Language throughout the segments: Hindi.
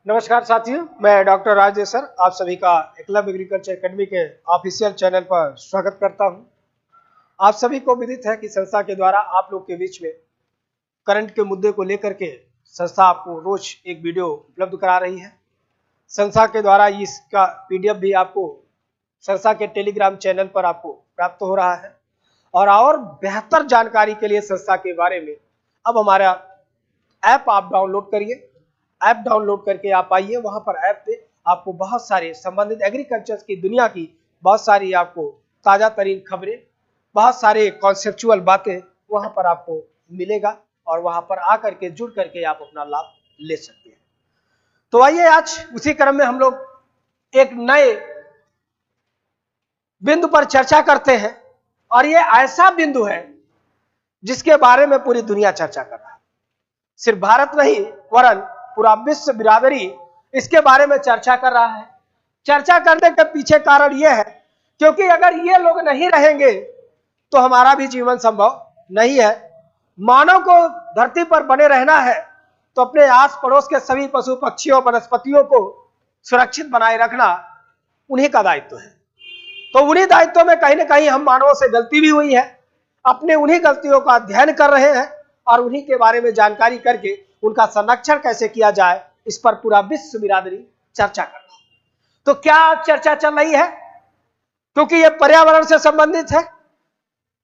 नमस्कार साथियों, मैं डॉक्टर राजेश सर आप सभी का एकलव्य एग्रीकल्चर एकेडमी के ऑफिशियल चैनल पर स्वागत करता हूं। आप सभी को विदित है कि संस्था के द्वारा आप लोग के बीच में करंट के मुद्दे को लेकर के संस्था आपको रोज एक वीडियो उपलब्ध करा रही है। संस्था के द्वारा इसका पीडीएफ भी आपको संस्था के टेलीग्राम चैनल पर आपको प्राप्त हो रहा है। और बेहतर जानकारी के लिए संस्था के बारे में अब हमारा ऐप आप डाउनलोड करिए। ऐप डाउनलोड करके आप आइए, वहां पर ऐप पे आपको बहुत सारे संबंधित एग्रीकल्चर की दुनिया की बहुत सारी आपको ताजा तरीन खबरें, बहुत सारे कॉन्सेप्चुअल बातें वहां पर आपको मिलेगा और वहां पर आकर के जुड़ करके आप अपना लाभ ले सकते हैं। तो आइए आज उसी क्रम में हम लोग एक नए बिंदु पर चर्चा करते हैं और ये ऐसा बिंदु है जिसके बारे में पूरी दुनिया चर्चा कर रहा है। सिर्फ भारत नहीं वरन पूरा विश्व बिरादरी इसके बारे में चर्चा कर रहा है। चर्चा करने के पीछे कारण यह है क्योंकि अगर ये लोग नहीं रहेंगे तो हमारा भी जीवन संभव नहीं है। मानव को धरती पर बने रहना है तो अपने आस पड़ोस के सभी पशु पक्षियों वनस्पतियों को सुरक्षित बनाए रखना उन्हीं का दायित्व है। तो उन्हीं दायित्वों में कहीं ना कहीं हम मानवों से गलती भी हुई है। अपने उन्हीं गलतियों का अध्ययन कर रहे हैं और उन्हीं के बारे में जानकारी करके उनका संरक्षण कैसे किया जाए इस पर पूरा विश्व बिरादरी चर्चा कर रहा है। तो क्या चर्चा चल रही है? क्योंकि यह पर्यावरण से संबंधित है,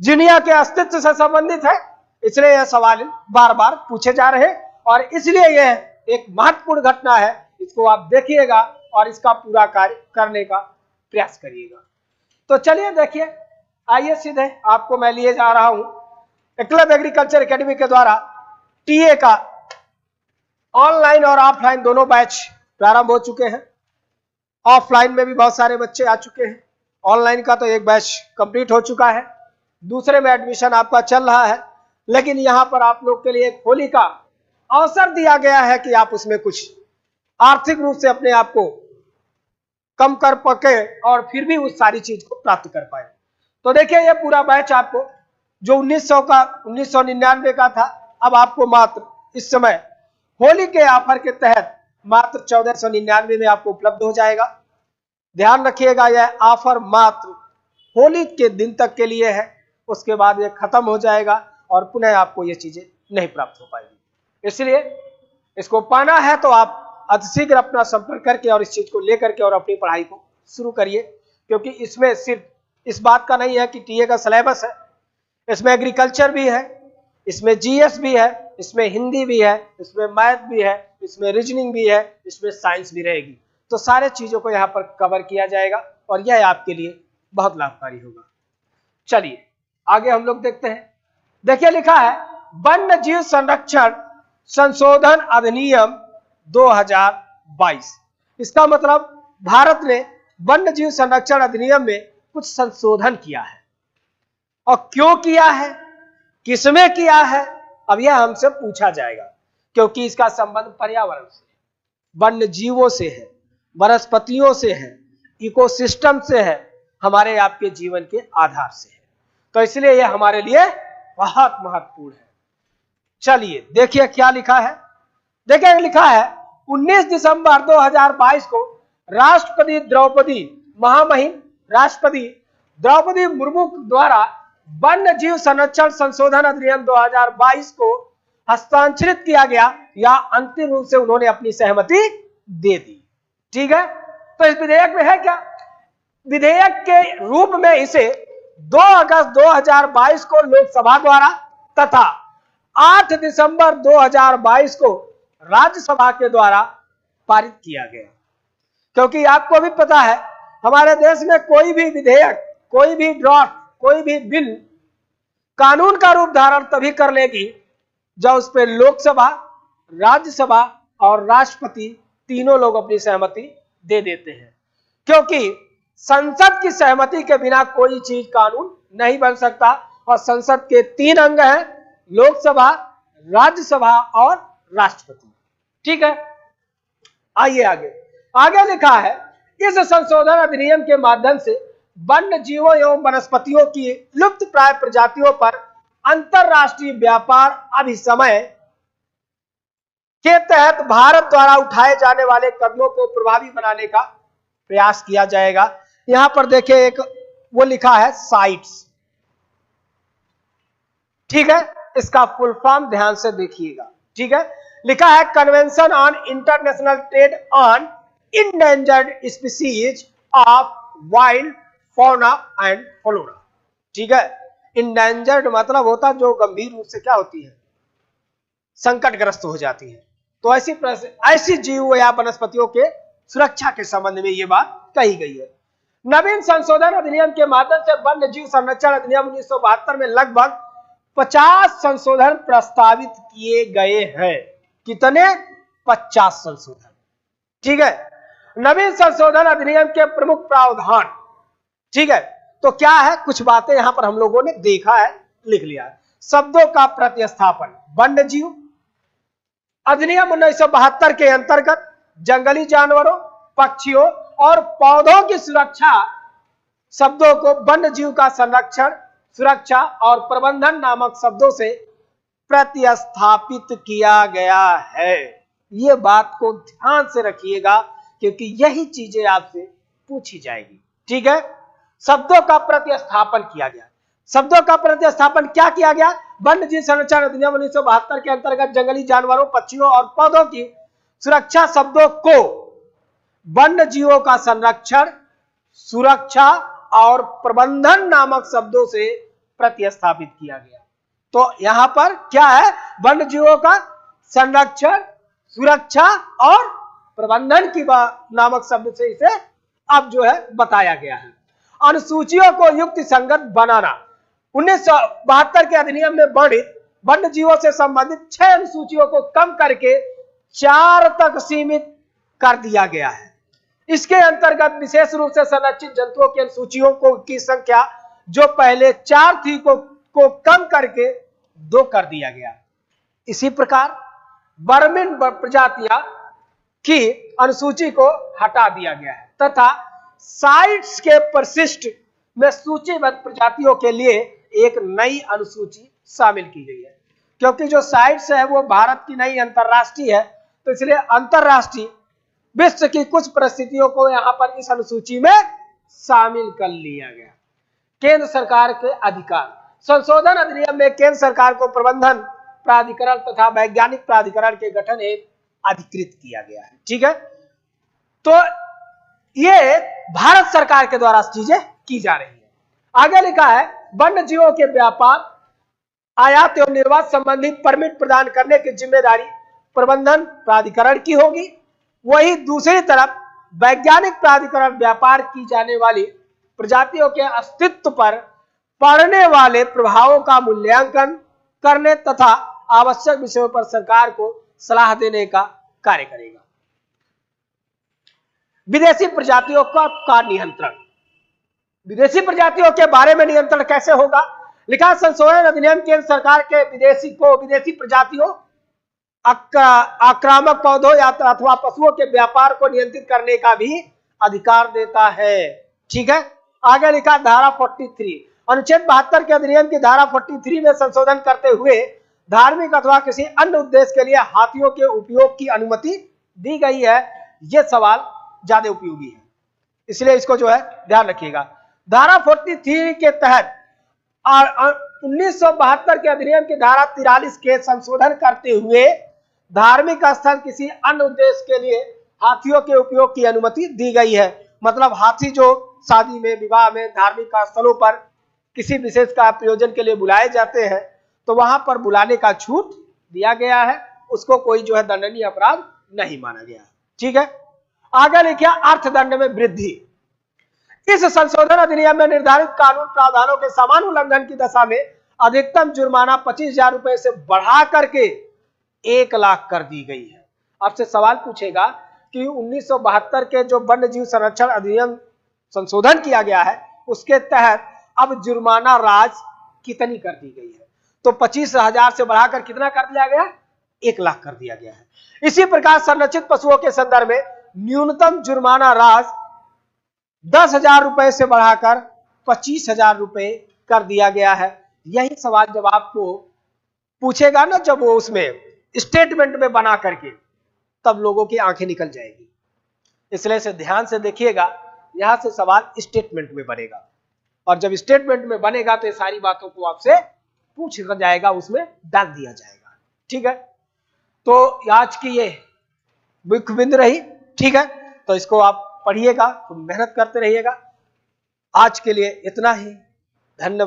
दुनिया के अस्तित्व से संबंधित है, इसलिए यह सवाल बार बार पूछे जा रहे हैं और इसलिए यह एक महत्वपूर्ण घटना है। इसको आप देखिएगा और इसका पूरा कार्य करने का प्रयास करिएगा। तो चलिए देखिए, आइए सीधे आपको मैं लिए जा रहा हूं एकलव्य एग्रीकल्चर एकेडमी के द्वारा टीए का ऑनलाइन और ऑफलाइन दोनों बैच प्रारंभ हो चुके हैं। ऑफलाइन में भी बहुत सारे बच्चे आ चुके हैं। ऑनलाइन का तो एक बैच कंप्लीट हो चुका है, दूसरे में एडमिशन आपका चल रहा है। लेकिन यहां पर आप लोग के लिए एक होली का अवसर दिया गया है कि आप उसमें कुछ आर्थिक रूप से अपने आप को कम कर पके और फिर भी उस सारी चीज को प्राप्त कर पाए। तो देखिए, ये पूरा बैच आपको जो 1999 का था, अब आपको मात्र इस समय होली के ऑफर के तहत मात्र 1499 में आपको उपलब्ध हो जाएगा। ध्यान रखिएगा, यह ऑफर मात्र होली के दिन तक के लिए है, उसके बाद यह खत्म हो जाएगा और पुनः आपको ये चीजें नहीं प्राप्त हो पाएगी। इसलिए इसको पाना है तो आप अतिशीघ्र अपना संपर्क करके और इस चीज को लेकर के और अपनी पढ़ाई को शुरू करिए। क्योंकि इसमें सिर्फ इस बात का नहीं है कि टीए का सिलेबस है, इसमें एग्रीकल्चर भी है, इसमें जीएस भी है, इसमें हिंदी भी है, इसमें मैथ भी है, इसमें रीजनिंग भी है, इसमें साइंस भी रहेगी। तो सारे चीजों को यहाँ पर कवर किया जाएगा और यह आपके लिए बहुत लाभकारी होगा। चलिए आगे हम लोग देखते हैं। देखिए, लिखा है वन्य जीव संरक्षण संशोधन अधिनियम 2022। इसका मतलब भारत ने वन्य जीव संरक्षण अधिनियम में कुछ संशोधन किया है। और क्यों किया है, किसमें किया है, अब यह हमसे पूछा जाएगा। क्योंकि इसका संबंध पर्यावरण से, वन्य जीवों से है, वनस्पतियों से है, इकोसिस्टम से है, हमारे आपके जीवन के आधार से है। तो इसलिए यह हमारे लिए बहुत महत्वपूर्ण है। चलिए देखिए क्या लिखा है। देखिए, लिखा है 19 दिसंबर 2022 को राष्ट्रपति द्रौपदी मुर्मू द्वारा वन्य जीव संरक्षण संशोधन अधिनियम 2022 को हस्ताक्षरित किया गया या अंतिम रूप से उन्होंने अपनी सहमति दे दी। ठीक है, तो इस विधेयक में है क्या? विधेयक के रूप में इसे 2 अगस्त 2022 को लोकसभा द्वारा तथा 8 दिसंबर 2022 को राज्यसभा के द्वारा पारित किया गया। क्योंकि आपको भी पता है, हमारे देश में कोई भी विधेयक, कोई भी ड्राफ्ट, कोई भी बिल कानून का रूप धारण तभी कर लेगी जब उस पर लोकसभा, राज्यसभा और राष्ट्रपति तीनों लोग अपनी सहमति दे देते हैं। क्योंकि संसद की सहमति के बिना कोई चीज कानून नहीं बन सकता। और संसद के 3 अंग हैं, लोकसभा, राज्यसभा और राष्ट्रपति। ठीक है, आइए आगे लिखा है इस संशोधन अधिनियम के माध्यम से वन्य जीवों एवं वनस्पतियों की लुप्त प्राय प्रजातियों पर अंतरराष्ट्रीय व्यापार अभिसमय के तहत भारत द्वारा उठाए जाने वाले कदमों को प्रभावी बनाने का प्रयास किया जाएगा। यहां पर देखिए एक वो लिखा है साइट्स, ठीक है, इसका फुल फॉर्म ध्यान से देखिएगा, ठीक है। लिखा है convention on international trade on endangered species of wild fauna and flora, ठीक है। इंडेंजर्ड मतलब होता जो गंभीर रूप से क्या होती है, संकटग्रस्त हो जाती है। तो ऐसी जीव या वनस्पतियों के सुरक्षा के संबंध में यह बात कही गई है। नवीन संशोधन अधिनियम के माध्यम से वन्य जीव संरक्षण अधिनियम 1972 में लगभग 50 संशोधन प्रस्तावित किए गए हैं। कितने? 50 संशोधन, ठीक है। नवीन संशोधन अधिनियम के प्रमुख प्रावधान, ठीक है, तो क्या है, कुछ बातें यहां पर हम लोगों ने देखा है, लिख लिया है। शब्दों का प्रतिस्थापन, वन्य जीव अधिनियम 1972 के अंतर्गत जंगली जानवरों, पक्षियों और पौधों की सुरक्षा शब्दों को वन्य जीव का संरक्षण, सुरक्षा और प्रबंधन नामक शब्दों से प्रतिस्थापित किया गया है। यह बात को ध्यान से रखिएगा क्योंकि यही चीजें आपसे पूछी जाएगी, ठीक है। शब्दों का प्रतिस्थापन किया गया। शब्दों का प्रतिस्थापन क्या किया गया? वन्य जीव संरक्षण अधिनियम 1972 के अंतर्गत जंगली जानवरों, पक्षियों और पौधों की सुरक्षा शब्दों को वन्य जीवों का संरक्षण, सुरक्षा और प्रबंधन नामक शब्दों से प्रतिस्थापित किया गया। तो यहां पर क्या है? वन्य जीवों का संरक्षण, सुरक्षा और प्रबंधन की नामक शब्द से इसे अब जो है बताया गया है। अनुसूचियों को युक्ति संगत बनाना, 1972 के अधिनियम में वर्णित वन्य जीवों से संबंधित 6 अनुसूचियों को कम करके 4 तक सीमित कर दिया गया है। इसके अंतर्गत विशेष रूप से संरक्षित जंतुओं की अनुसूचियों की संख्या जो पहले 4 थी को कम करके 2 कर दिया गया। इसी प्रकार वर्मिन प्रजातियां की अनुसूची को हटा दिया गया है तथा साइट्स के परिशिष्ट में सूचीबद्ध प्रजातियों के लिए एक नई अनुसूची शामिल की गई है। क्योंकि जो साइट्स है वो भारत की नई अंतरराष्ट्रीय है, तो इसलिए अंतरराष्ट्रीय विश्व की कुछ परिस्थितियों को यहां पर इस अनुसूची में शामिल कर लिया गया। केंद्र सरकार के अधिकार, संशोधन अधिनियम में केंद्र सरकार को प्रबंधन प्राधिकरण तथा वैज्ञानिक प्राधिकरण के गठन हेतु अधिकृत किया गया है, ठीक है। तो ये भारत सरकार के द्वारा चीजें की जा रही है। आगे लिखा है वन्य जीवों के व्यापार, आयात एवं निर्यात संबंधी परमिट प्रदान करने की जिम्मेदारी प्रबंधन प्राधिकरण की होगी। वही दूसरी तरफ वैज्ञानिक प्राधिकरण व्यापार की जाने वाली प्रजातियों के अस्तित्व पर पड़ने वाले प्रभावों का मूल्यांकन करने तथा आवश्यक विषयों पर सरकार को सलाह देने का कार्य करेगा। विदेशी प्रजातियों का नियंत्रण, विदेशी प्रजातियों के बारे में नियंत्रण कैसे होगा? लिखा संशोधन अधिनियम केंद्र सरकार के विदेशी प्रजातियों, आक्रामक पौधों या अथवा पशुओं के व्यापार को नियंत्रित करने का भी अधिकार देता है, ठीक है। आगे लिखा धारा 43, अनुच्छेद 72 के अधिनियम की धारा 43 में संशोधन करते हुए धार्मिक अथवा किसी अन्य उद्देश्य के लिए हाथियों के उपयोग की अनुमति दी गई है। यह सवाल ज्यादा उपयोगी है, इसलिए इसको जो है ध्यान रखिएगा। धारा 43 के तहत 1972 के अधिनियम की धारा 43 के संशोधन करते हुए धार्मिक स्थल किसी अन्य उद्देश्य के लिए हाथियों के उपयोग की अनुमति दी गई है। मतलब हाथी जो शादी में, विवाह में, धार्मिक स्थलों पर किसी विशेष का प्रयोजन के लिए बुलाए जाते हैं, तो वहां पर बुलाने का छूट दिया गया है, उसको कोई जो है दंडनीय अपराध नहीं माना गया, ठीक है। आगे लिखिए अर्थदंड में वृद्धि। इस संशोधन अधिनियम में निर्धारित कानून प्रावधानों के समान उल्लंघन की दशा में अधिकतम जुर्माना 25,000 रुपए से बढ़ा करके 1 लाख कर दी गई है। आपसे सवाल पूछेगा कि 1972 के जो वन्य जीव संरक्षण अधिनियम संशोधन किया गया है उसके तहत अब जुर्माना राशि कितनी कर दी गई है? तो 25,000 से बढ़ाकर कितना कर दिया गया? 1 लाख कर दिया गया है। इसी प्रकार संरक्षित पशुओं के संदर्भ में न्यूनतम जुर्माना राशि 10,000 रुपए से बढ़ाकर 25,000 रुपए कर दिया गया है। यही सवाल जब आपको पूछेगा ना, जब वो उसमें स्टेटमेंट में बना करके तब लोगों की आंखें निकल जाएगी। इसलिए से ध्यान से देखिएगा, यहां से सवाल स्टेटमेंट में बनेगा और जब स्टेटमेंट में बनेगा तो ये सारी बातों को आपसे पूछ जाएगा, उसमें डाल दिया जाएगा। ठीक है, तो आज की ये मुख्य बिंदु रही। ठीक है, तो इसको आप पढ़िएगा, तो मेहनत करते रहिएगा। आज के लिए इतना ही, धन्यवाद।